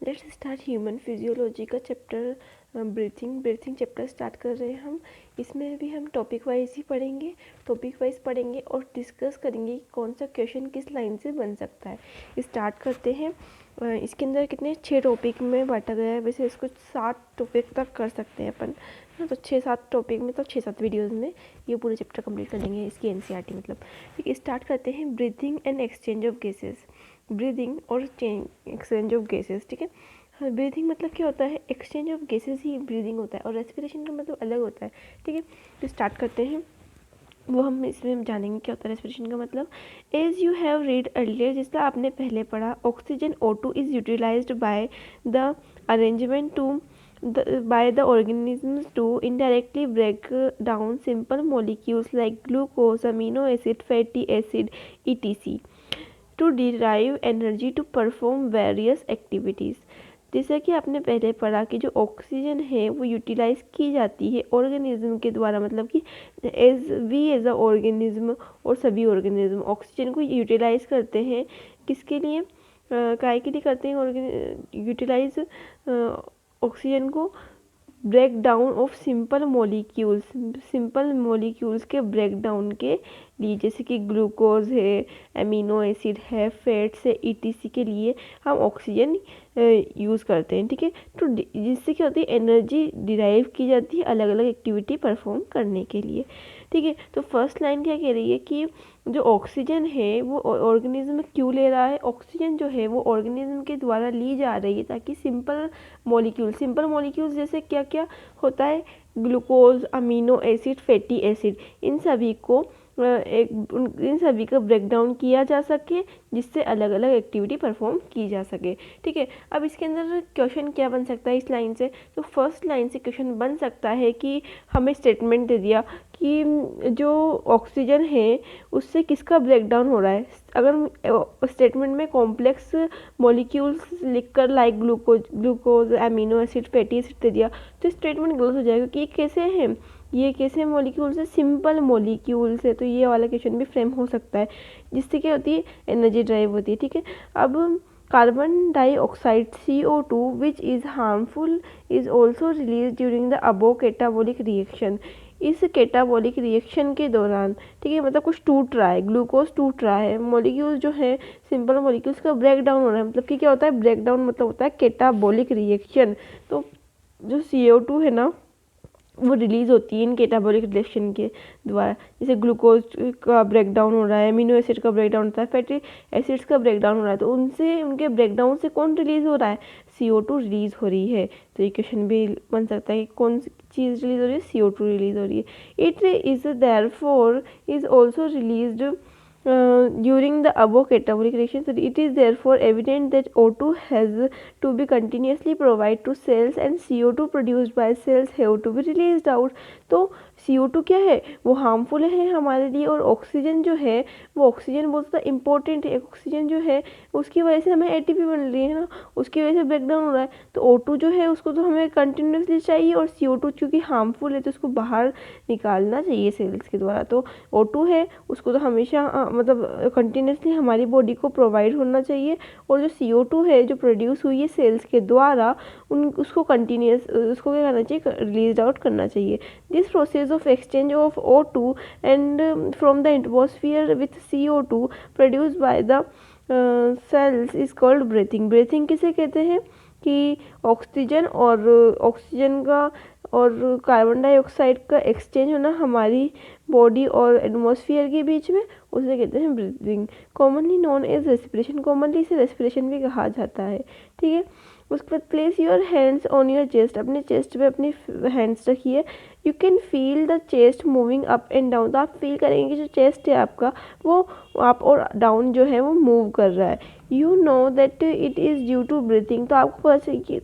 Let's start human physiology का chapter breathing chapter start कर रहे हैं हम। इसमें भी हम टॉपिक वाइज ही पढ़ेंगे और डिस्कस करेंगे कि कौन सा क्वेश्चन किस लाइन से बन सकता है। स्टार्ट करते हैं। इसके अंदर कितने 6 टॉपिक में बांटा गया है। वैसे इसको 7 टॉपिक तक कर सकते हैं अपन, तो 6-7 टॉपिक में, तो 6-7 वीडियोज़ में ये पूरे चैप्टर कंप्लीट कर लेंगे इसकी एनसीईआरटी मतलब। ठीक है, स्टार्ट करते हैं। Breathing and exchange of gases. Breathing और एक्सचेंज ऑफ गैसेस। ठीक है, हाँ, ब्रीदिंग मतलब क्या होता है, exchange of gases he breathing होता है और रेस्पिरेशन का मतलब अलग होता है। ठीक है, तो स्टार्ट करते हैं। वो हम इसमें जानेंगे क्या होता है रेस्पिरेशन का मतलब। As you have read earlier, जिसका आपने पहले पढ़ा, oxygen O2 is utilized by the arrangement to by the organisms to indirectly break down simple molecules like glucose, amino acid, fatty acid, etc. to derive energy to perform various activities। जैसा कि आपने पहले पढ़ा कि जो oxygen है वो utilise की जाती है ऑर्गेनिज्म के द्वारा, मतलब कि एज अ ऑर्गेनिज्म और सभी ऑर्गेनिज्म ऑक्सीजन को यूटिलाइज करते हैं। किसके लिए, काय के लिए करते हैं यूटिलाइज ऑक्सीजन को? Break down of simple molecules के ब्रेक डाउन के लिए, जैसे कि ग्लूकोज है, एमिनो एसिड है, फैट्स है, ईटीसी के लिए हम ऑक्सीजन यूज़ करते हैं। ठीक है, तो जिससे क्या होती है, एनर्जी डिराइव की जाती है अलग अलग एक्टिविटी परफॉर्म करने के लिए। ठीक है, तो फर्स्ट लाइन क्या कह रही है कि जो ऑक्सीजन है वो ऑर्गेनिज्म क्यों ले रहा है, ऑक्सीजन जो है वो ऑर्गेनिज्म के द्वारा ली जा रही है ताकि सिंपल मॉलिक्यूल्स जैसे क्या क्या होता है, glucose, amino acid, fatty acid, इन सभी का ब्रेक डाउन किया जा सके जिससे अलग अलग एक्टिविटी परफॉर्म की जा सके। ठीक है, अब इसके अंदर क्वेश्चन क्या बन सकता है इस लाइन से, तो फर्स्ट लाइन से क्वेश्चन बन सकता है कि हमें स्टेटमेंट दे दिया कि जो ऑक्सीजन है उससे किसका ब्रेक डाउन हो रहा है। अगर स्टेटमेंट में कॉम्प्लेक्स मॉलिक्यूल्स लिखकर like glucose, amino acid, fatty acid दे दिया तो स्टेटमेंट गलत हो जाएगा कि ये कैसे मॉलिक्यूल्स है, सिंपल मॉलिक्यूल्स है। तो ये वाला क्वेश्चन भी फ्रेम हो सकता है जिससे क्या होती है, एनर्जी ड्राइव होती है। ठीक है, अब carbon dioxide CO2 which is harmful is also release during the above catabolic reaction. इस कैटाबॉलिक रिएक्शन के दौरान, ठीक है, मतलब कुछ टूट रहा है, ग्लूकोज टूट रहा है, मॉलिक्यूल्स जो है सिंपल मॉलिक्यूल्स का ब्रेक डाउन हो रहा है। मतलब कि क्या होता है, ब्रेक डाउन मतलब होता है कैटाबॉलिक रिएक्शन। तो जो CO2 है ना वो रिलीज़ होती है इन कैटाबॉलिक रिएक्शन के द्वारा, जैसे ग्लूकोज का ब्रेक डाउन हो रहा है, अमीनो एसिड का ब्रेक डाउन होता है, फैटी एसिड्स का ब्रेक डाउन हो रहा है, तो उनके ब्रेक डाउन से कौन रिलीज़ हो रहा है, CO2 रिलीज़ हो रही है। तो ये क्वेश्चन भी बन सकता है कि कौन सी चीज़ रिलीज़ हो रही है, CO2 रिलीज़ हो रही है। It is therefore is also released during the above catabolic reaction. So it is therefore evident that O2 has to be continuously provided to cells and CO2 produced by cells have to be released out. तो CO2 क्या है, वो harmful है हमारे लिए, और oxygen जो है वो ऑक्सीजन बहुत ज़्यादा इंपॉर्टेंट है। ऑक्सीजन जो है उसकी वजह से हमें ATP बन रही है ना, उसकी वजह से ब्रेक डाउन हो रहा है। तो O2 जो है उसको तो हमें कंटिन्यूसली चाहिए, और CO2 क्योंकि हार्मफुल है तो उसको बाहर निकालना चाहिए सेल्स के द्वारा। तो O2 है उसको तो हमेशा मतलब कंटिन्यूसली हमारी बॉडी को प्रोवाइड होना चाहिए, और जो CO2 है जो प्रोड्यूस हुई है सेल्स के द्वारा उसको उसको क्या करना चाहिए, रिलीज आउट करना चाहिए। This process of exchange of O2 and from the atmosphere with CO2 produce by the cells is called breathing. Breathing किसे कहते हैं कि ऑक्सीजन का और कार्बन डाइऑक्साइड का एक्सचेंज होना हमारी बॉडी और एटमॉस्फेयर के बीच में, उसे कहते हैं breathing. Commonly known as respiration, कॉमनली इसे रेस्पिरेशन भी कहा जाता है। ठीक है, उसके बाद place your hands on your chest, अपने चेस्ट पे अपनी हैंड्स रखिए। You can feel the chest moving up and down, तो आप फील करेंगे कि जो चेस्ट है आपका वो अप और डाउन जो है वो मूव कर रहा है। You know that it is due to breathing, तो आपको पता चले कि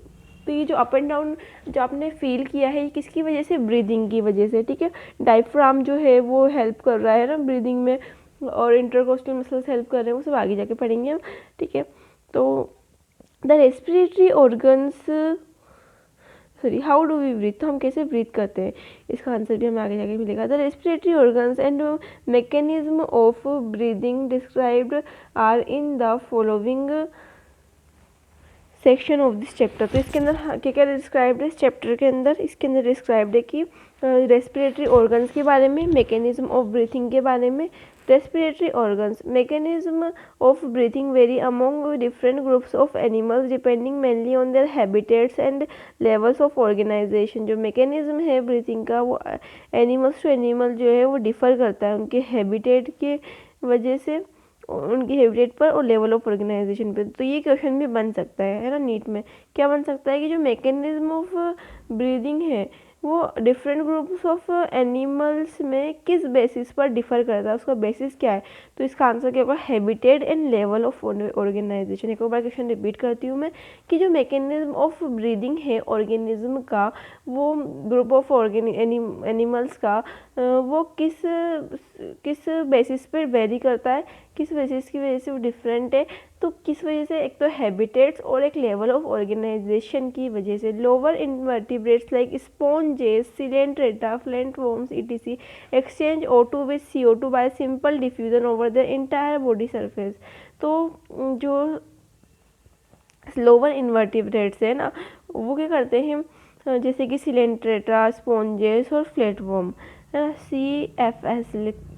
तो ये जो अप एंड डाउन जो आपने फील किया है ये किसकी वजह से, ब्रीदिंग की वजह से। ठीक है, डायफ्राम जो है वो हेल्प कर रहा है ना ब्रीदिंग में, और इंटरकोस्टल मसल्स हेल्प कर रहे हैं, वो सब आगे जाके पढ़ेंगे हम। ठीक है, तो the respiratory organs, sorry, how do we breathe, तो हम कैसे ब्रीथ करते हैं, इसका आंसर भी हमें आगे जाके मिलेगा। The respiratory organs and mechanism of breathing described are in the following section of this chapter. तो इसके अंदर क्या क्या डिस्क्राइब्ड है इस चैप्टर के अंदर? इसके अंदर डिस्क्राइब्ड है कि रेस्पिरेटरी ऑर्गन्स के बारे में, मैकेनिज्म ऑफ ब्रीथिंग के बारे में। Respiratory organs, mechanism of breathing vary among different groups of animals depending mainly on their habitats and levels of organization. जो मैकेनिज्म है ब्रीथिंग का वो एनिमल्स टू एनिमल जो है वो डिफ़र करता है उनके हैबिटेट के वजह से, उनकी हैबिटेट पर और लेवल ऑफ ऑर्गेनाइजेशन पे। तो ये क्वेश्चन भी बन सकता है ना नीट में। क्या बन सकता है कि जो मैकेनिज्म ऑफ ब्रीदिंग है वो डिफरेंट ग्रुप्स ऑफ एनिमल्स में किस बेसिस पर डिफ़र करता है, उसका बेसिस क्या है? तो इसका आंसर क्या होगा? Habitat and level of organization. एक और बार क्वेश्चन रिपीट करती हूँ मैं कि जो मैकेनिज्म ऑफ ब्रीदिंग है ऑर्गेनिज्म का, वो ग्रुप ऑफ एनिमल्स का वो किस बेसिस पर वेरी करता है, किस बेसिस की वजह से वो डिफरेंट है? तो किस वजह से? एक तो हैबिटेट्स और एक लेवल ऑफ ऑर्गेनाइजेशन की वजह से। Lower invertebrates like sponges, Coelenterata, flatworms etc exchange O2 with CO2 bye simple diffusion over the entire body surface. तो जो लोअर इनवर्टिब्रेट्स है ना, वो क्या करते हैं, जैसे कि सिलेंट्रेटा, स्पॉन्जेस और फ्लैटवर्म, CFS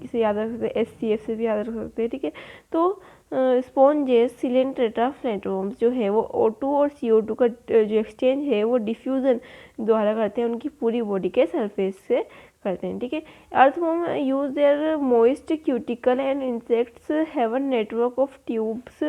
से याद रख सकते हैं, SCF से भी याद रख सकते हैं, ठीक है। तो स्पॉन्जेस, सिलेंट्रेटा, फ्लैटवर्म्स जो है वो O2 और CO2 का जो एक्सचेंज है वो डिफ्यूज़न द्वारा करते हैं, उनकी पूरी बॉडी के सरफेस से करते हैं, ठीक है। Earthworm use their moist cuticle and insects have a network of tubes,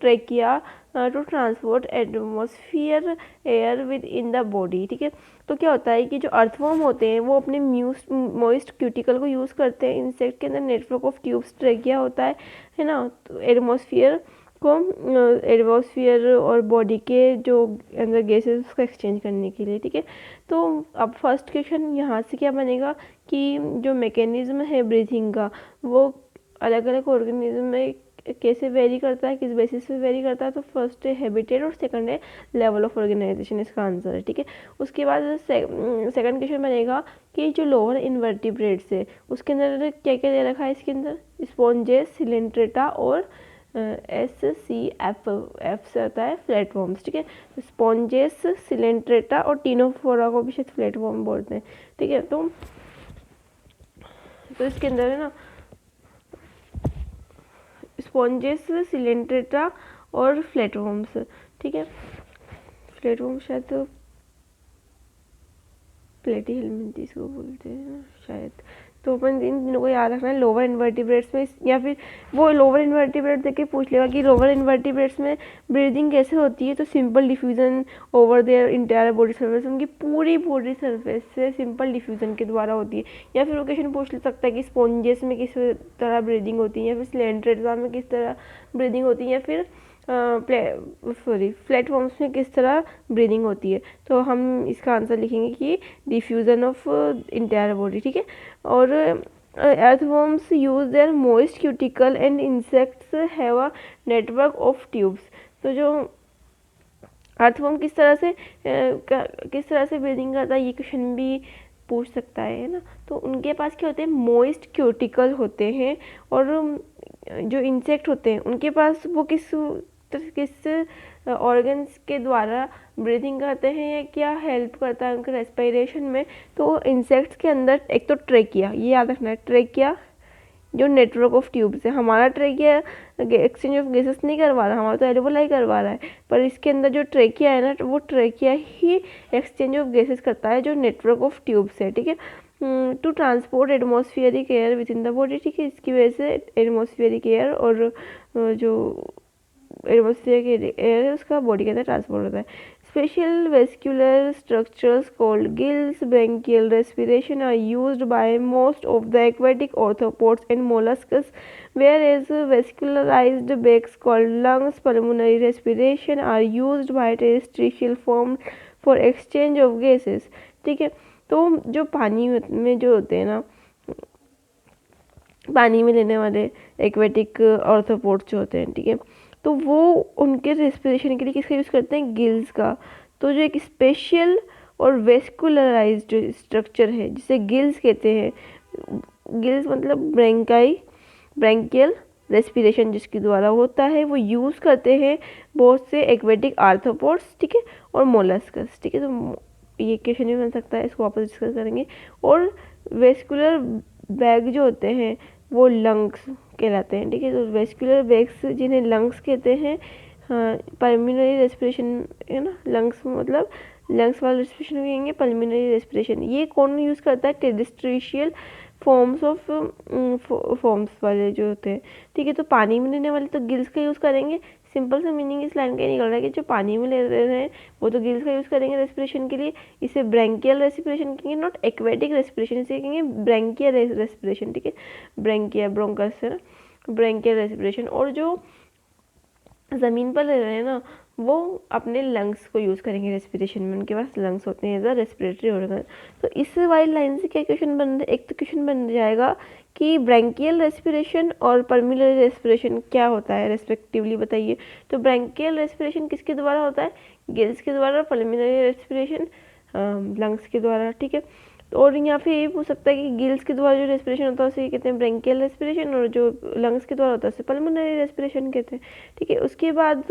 trachea to transport atmosphere air within the body, ठीक है। तो क्या होता है कि जो अर्थवर्म होते हैं वो अपने मोइस्ट क्यूटिकल को यूज़ करते हैं। इंसेक्ट के अंदर नेटवर्क ऑफ ट्यूब्स, ट्रेकिया होता है ना, तो एटमॉस्फेयर और बॉडी के जो अंदर गैसेस उसका एक्सचेंज करने के लिए, ठीक है। तो अब फर्स्ट क्वेश्चन यहाँ से क्या बनेगा कि जो मैकेनिज्म है ब्रीथिंग का वो अलग अलग ऑर्गेनिज्म में कैसे वेरी करता है, किस बेसिस पे वेरी करता है? तो फर्स्ट है हैबिटेट और सेकंड है लेवल ऑफ ऑर्गेनाइजेशन, इसका आंसर है, ठीक है। उसके बाद सेकंड क्वेश्चन बनेगा कि जो लोअर इनवर्टिब्रेट्स है उसके अंदर क्या क्या दे रखा है? इसके अंदर स्पॉन्जेस, सिलेंट्रेटा और SCF से आता है फ्लैटवर्म्स, ठीक है। स्पॉन्जेस, सिलेंट्रेटा और टीनोफोरा को भी शायद फ्लैटवर्म बोलते हैं, ठीक है। तो इसके अंदर है ना स्पॉन्जेस, सिलेंट्रेटा और फ्लैटवर्म्स, ठीक है। फ्लैटवर्म शायद प्लेटीहेल्मिन्थेस को बोलते हैं शायद। तो अपन इन दिनों को याद रखना है। लोअर इन्वर्टिब्रेट्स में, या फिर वो लोअर इन्वर्टिब्रेट देख के पूछ लेगा कि लोअर इन्वर्टिब्रेट्स में ब्रीदिंग कैसे होती है, तो simple diffusion over their entire body surface, उनकी पूरी बॉडी सरफेस से सिंपल डिफ्यूजन के द्वारा होती है। या फिर वो क्वेश्चन पूछ सकता है कि स्पॉन्जेस में किस तरह ब्रीदिंग होती है, या फिर सिलेंट्रेटा में किस तरह ब्रीदिंग होती है, या फिर फ्लैटवर्म्स में किस तरह ब्रीदिंग होती है। तो हम इसका आंसर लिखेंगे कि डिफ्यूजन ऑफ इंटायर बॉडी, ठीक है। और earthworms use their moist cuticle and insects have a network of tubes। तो जो अर्थवर्म किस तरह से ब्रीदिंग करता है, ये क्वेश्चन भी पूछ सकता है ना। तो उनके पास क्या होते हैं? मोइस्ट क्यूटिकल होते हैं। और जो इंसेक्ट होते हैं उनके पास वो किस ऑर्गन्स के द्वारा ब्रीदिंग करते हैं, या क्या हेल्प करता है उनके रेस्पिरेशन में? तो इंसेक्ट्स के अंदर एक तो ट्रेकिया, ये याद रखना है, ट्रेकिया जो नेटवर्क ऑफ ट्यूब्स है। हमारा ट्रेकिया एक्सचेंज ऑफ गैसेस नहीं करवा रहा, हमारा तो एल्वेओलाई करवा रहा है, पर इसके अंदर जो ट्रेकिया है ना, वो ट्रेकिया ही एक्सचेंज ऑफ गैसेस करता है जो नेटवर्क ऑफ ट्यूब्स है, ठीक है। To transport atmospheric air within the body, ठीक है। इसकी वजह से एटमॉस्फेरिक एयर और जो एटमॉस्फेरिक एयर है उसका बॉडी के अंदर ट्रांसपोर्ट होता है। Special vascular structures called gills, branchial respiration are used by most of the aquatic arthropods and mollusks, whereas vascularized bags called lungs, pulmonary respiration are used by terrestrial forms for exchange of gases, ठीक है। तो जो पानी में जो होते हैं ना, पानी में लेने वाले एक्वेटिक आर्थ्रोपोड्स जो होते हैं, ठीक है, तो वो उनके रेस्पिरेशन के लिए किसका यूज़ करते हैं? गिल्स का। तो जो एक स्पेशल और वेस्कुलराइज्ड स्ट्रक्चर है जिसे गिल्स कहते हैं, गिल्स मतलब ब्रैंकियल रेस्पिरेशन जिसके द्वारा होता है वो यूज़ करते हैं बहुत से एक्वेटिक आर्थ्रोपोड्स, ठीक है, और मोलस्कस, ठीक है। तो ये क्वेश्चन भी बन सकता है, इसको वापस डिस्कस करेंगे। और वेस्कुलर बैग जो होते हैं वो लंग्स कहलाते हैं, ठीक है। तो वेस्कुलर बैग्स जिन्हें लंग्स कहते हैं, हाँ, पल्मोनरी रेस्पिरेशन है ना, लंग्स मतलब लंग्स वाला रेस्पिरेशन कहेंगे, पल्मोनरी रेस्पिरेशन। ये कौन यूज़ करता है? टेरेस्ट्रिशियल फॉर्म्स वाले जो होते हैं, ठीक है। तो पानी में लेने वाले तो गिल्स का यूज़ करेंगे। सिंपल सा मीनिंग इस लाइन का ही निकल रहा है कि जो पानी में ले रहे हैं वो तो गिल्स का यूज़ करेंगे रेस्पिरेशन के लिए। इसे ब्रैंकियल रेस्पिरेशन कहेंगे, नॉट एक्वेटिक रेस्पिरेशन, इसे कहेंगे ब्रैंकियल रेस्पिरेशन, ठीक है। ब्रैंकिया ब्रोंकस है ना, ब्रैंकियल रेस्पिरेशन। और जो ज़मीन पर रह रहे हैं ना वो अपने लंग्स को यूज़ करेंगे रेस्पिरेशन में, उनके पास लंग्स होते हैं एज अ रेस्पिरेटरी ऑर्गन। तो इस वाली लाइन से क्या क्वेश्चन बन रहा है? एक तो क्वेश्चन बन जाएगा कि ब्रैंकियल रेस्पिरेशन और पल्मोनरी रेस्पिरेशन क्या होता है रेस्पेक्टिवली, बताइए। तो ब्रैंकियल रेस्पिरेशन किसके द्वारा होता है? गिल्स के द्वारा। पल्मोनरी रेस्पिरेशन लंग्स के द्वारा, ठीक है। और यहाँ पे ये पूछ सकता है कि गिल्स के द्वारा जो रेस्पिरेशन होता है उसे कहते हैं ब्रैंकियल रेस्पिरेशन, और जो लंग्स के द्वारा होता है उसे पल्मोनरी रेस्पिरेशन कहते हैं, ठीक है। उसके बाद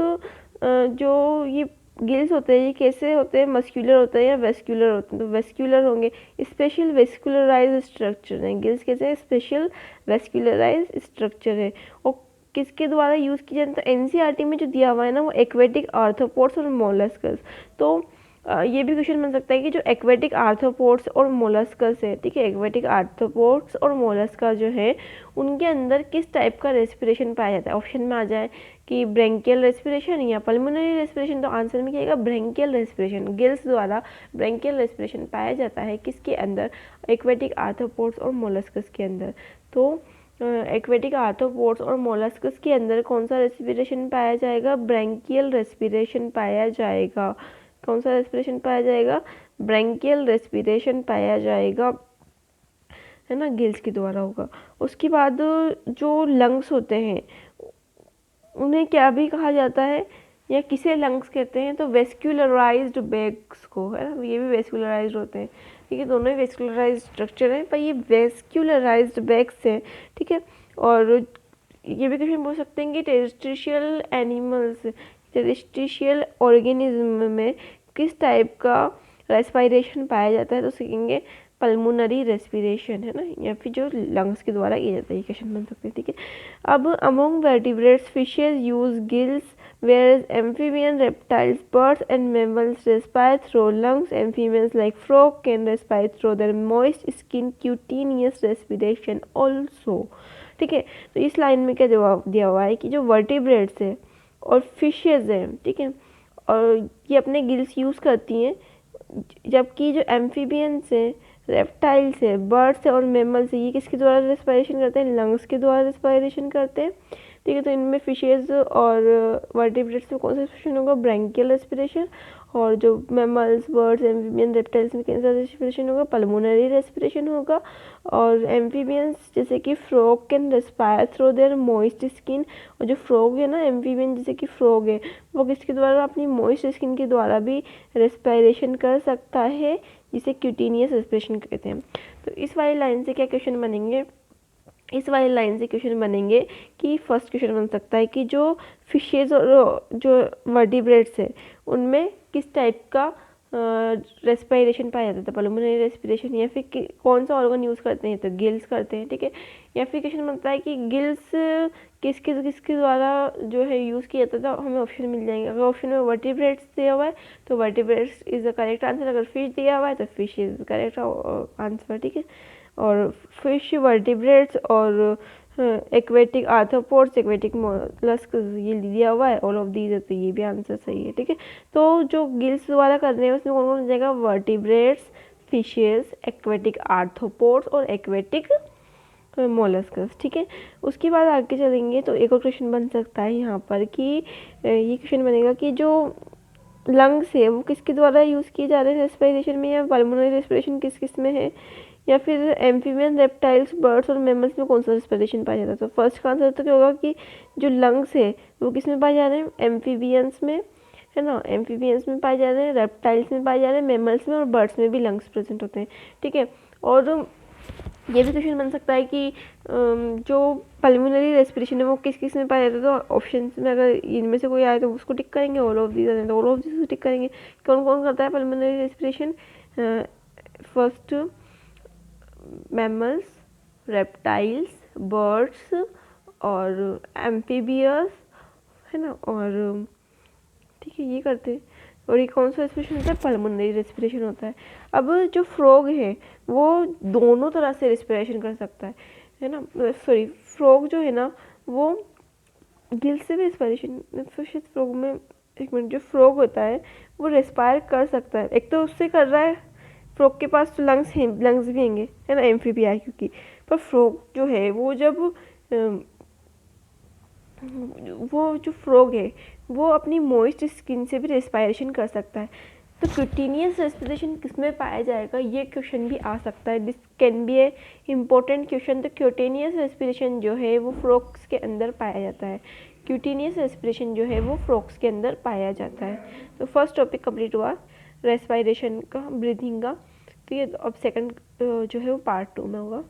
जो ये गिल्स होते हैं ये कैसे होते हैं? मस्क्यूलर होते हैं या वेस्क्यूलर होते हैं? तो वेस्क्यूलर होंगे, स्पेशल वेस्कुलराइज स्ट्रक्चर हैं गिल्स, कैसे हैं? स्पेशल वेस्कुलराइज स्ट्रक्चर है। और किसके द्वारा यूज़ किया जाता है? तो एनसीईआरटी में जो दिया हुआ है ना वो एक्वेटिक आर्थ्रोपोड्स और मोलस्कस। तो ये भी क्वेश्चन बन सकता है कि जो एक्वेटिक आर्थ्रोपोड्स और मोलस्कस है, ठीक है, एक्वेटिक आर्थ्रोपोड्स और मोलस्का जो है उनके अंदर किस टाइप का रेस्पिरेशन पाया जाता है? ऑप्शन में आ जाए कि ब्रैंकियल रेस्पिरेशन या पल्मोनरी रेस्पिरेशन, तो आंसर में क्या आएगा? Branchial respiration. गिल्स द्वारा ब्रैंकियल रेस्पिरेशन पाया जाता है किसके अंदर? एक्वेटिक आर्थ्रोपोड्स और मोलस्कस के अंदर। तो एक्वेटिक आर्थ्रोपोड्स और मोलस्कस के अंदर कौन सा रेस्पिरेशन पाया जाएगा? ब्रैंकियल रेस्पिरेशन पाया जाएगा। कौन सा रेस्पिरेशन पाया जाएगा? ब्रैंकियल रेस्पिरेशन पाया जाएगा, है ना, गिल्स के द्वारा होगा। उसके बाद जो लंग्स होते हैं उन्हें क्या भी कहा जाता है या किसे लंग्स कहते हैं? तो वेस्कुलराइज्ड बैग्स को, है ना, ये भी वेस्कुलराइज्ड होते हैं, ठीक है। दोनों ही वेस्कुलराइज्ड स्ट्रक्चर हैं पर ये वेस्कुलराइज्ड बैग्स हैं, ठीक है। और ये भी क्वेश्चन बोल सकते हैं कि टेरेस्ट्रिशियल एनिमल्स, टेरेस्ट्रिशियल ऑर्गेनिज्म में किस टाइप का रेस्पिरेशन पाया जाता है? तो सीखेंगे पल्मोनरी रेस्पिरेशन, है ना, या फिर जो लंग्स के द्वारा किया जाता है, ये क्वेश्चन बन सकते हैं, ठीक है। अब among vertebrates fishes use gills whereas amphibian reptiles, birds and mammals respire through lungs. Amphibians like frog can respire through their moist skin, cutaneous respiration also, ठीक है। तो इस लाइन में क्या जवाब दिया हुआ है कि जो वर्टिब्रेट्स है और फिशेज है, ठीक है, और ये अपने गिल्स यूज़ करती हैं, जबकि जो एम्फीबियंस हैं, रेप्टाइल्स है, बर्ड्स है और मेमल्स है, ये किसके द्वारा रेस्पिरेशन करते हैं? लंग्स के द्वारा रेस्पिरेशन करते हैं, ठीक है। तो इनमें फिशेज और वर्टिब्रेट्स में कौन सा रेस्पिरेशन होगा? Branchial respiration. और जो मेमल्स, बर्ड्स, एम्फीबियन, रेप्टाइल्स में कौन सा रेस्पिरेशन होगा? पल्मोनरी रेस्पिरेशन होगा। और एम्फीबियंस जैसे कि frog can respire through their moist skin, और जो फ्रॉग है ना, एम्फीबियन जैसे कि फ्रॉग है वो किसके द्वारा? अपनी मॉइस्ट स्किन के द्वारा भी रेस्पिरेशन कर सकता है, जिसे क्यूटेनियस रेस्पिरेशन कहते हैं। तो इस वाली लाइन से क्या क्वेश्चन बनेंगे? इस वाली लाइन से क्वेश्चन बनेंगे कि फर्स्ट क्वेश्चन बन सकता है कि जो फिशेज और जो वर्टिब्रेट्स है उनमें किस टाइप का रेस्पिरेशन पाया जाता है? पल्मोनरी रेस्पिरेशन, या फिर कौन सा ऑर्गन यूज़ करते हैं? तो गिल्स करते हैं, ठीक है। या फिर क्वेश्चन बनता है कि गिल्स किसके किसके द्वारा जो है यूज़ किया जाता था? हमें ऑप्शन मिल जाएंगे। अगर ऑप्शन में वर्टिब्रेट्स दिया हुआ है तो vertebrates is the correct answer. अगर फिश दिया हुआ है तो fish is the correct answer, ठीक है। और फिश, वर्टिब्रेट्स और एक्वेटिक आर्थ्रोपोड्स, एक्वेटिक मोलस्क ये दिया हुआ है, ऑल ऑफ दीज है, तो ये भी आंसर सही है, ठीक है। तो जो गिल्स द्वारा कर रहे हैं उसमें कौन कौन हो जाएगा? वर्टिब्रेट्स, फिशेस, एक्वेटिक आर्थ्रोपोड्स और एक्वेटिक मोलस्कस, ठीक है। उसके बाद आगे चलेंगे तो एक और क्वेश्चन बन सकता है यहाँ पर कि ये क्वेश्चन बनेगा कि जो लंग्स है वो किसके द्वारा यूज़ किए जा रहे हैं रेस्पिरेशन में, या पल्मोनरी रेस्पिरेशन किस किस में है, या फिर एम्फीबियन, रेप्टाइल्स, बर्ड्स और मैमल्स में कौन सा रेस्पिरेशन पाया जाता है? तो फर्स्ट का आंसर तो क्या होगा कि जो लंग्स है वो किस में पाए जा रहे हैं? एम्फीबियंस में, है ना, एम्फीबियंस में पाए जा रहे हैं, रेप्टाइल्स में पाए जा रहे हैं, मैमल्स में और बर्ड्स में भी लंग्स प्रेजेंट होते हैं, ठीक है। और ये भी क्वेश्चन बन सकता है कि जो पल्मोनरी रेस्पिरेशन है वो किस किस में पाया जाता है, तो ऑप्शन में अगर इनमें से कोई आए तो उसको टिक करेंगे, ऑल ऑफ दीज तो ऑल ऑफ दीज टिक करेंगे। कौन कौन करता है pulmonary respiration? First mammals, reptiles, birds और एम्फीबियस, है ना, और ठीक है ये करते हैं। और ये कौन सा रेस्पिरेशन होता है? पल्मोनरी रेस्पिरेशन होता है। अब जो फ्रॉग है वो दोनों तरह से रेस्पिरेशन कर सकता है ना, सॉरी फ्रॉग जो है ना वो गिल से भी रेस्पिरेशन, फ्रॉग में, एक मिनट, जो फ्रॉग होता है वो रेस्पायर कर सकता है, एक तो उससे कर रहा है, फ्रॉग के पास तो लंग्स हैं, लंग्स भी होंगे, है ना, एम्फीबिया है क्योंकि, पर फ्रॉग जो है वो जब वो जो फ्रॉग है वो अपनी मॉइस्ट स्किन से भी रेस्पायरेशन कर सकता है। तो क्यूटेनियस रेस्पिरेशन किसमें पाया जाएगा, ये क्वेश्चन भी आ सकता है, this can be A important question. तो क्यूटेनियस रेस्पिरेशन जो है वो फ्रॉग्स के अंदर पाया जाता है, क्यूटेनियस रेस्पिरेशन जो है वो फ्रॉग्स के अंदर पाया जाता है। तो फर्स्ट टॉपिक कंप्लीट हुआ रेस्पायरेशन का, ब्रीथिंग का। तो ये अब सेकंड जो है वो पार्ट 2 में होगा।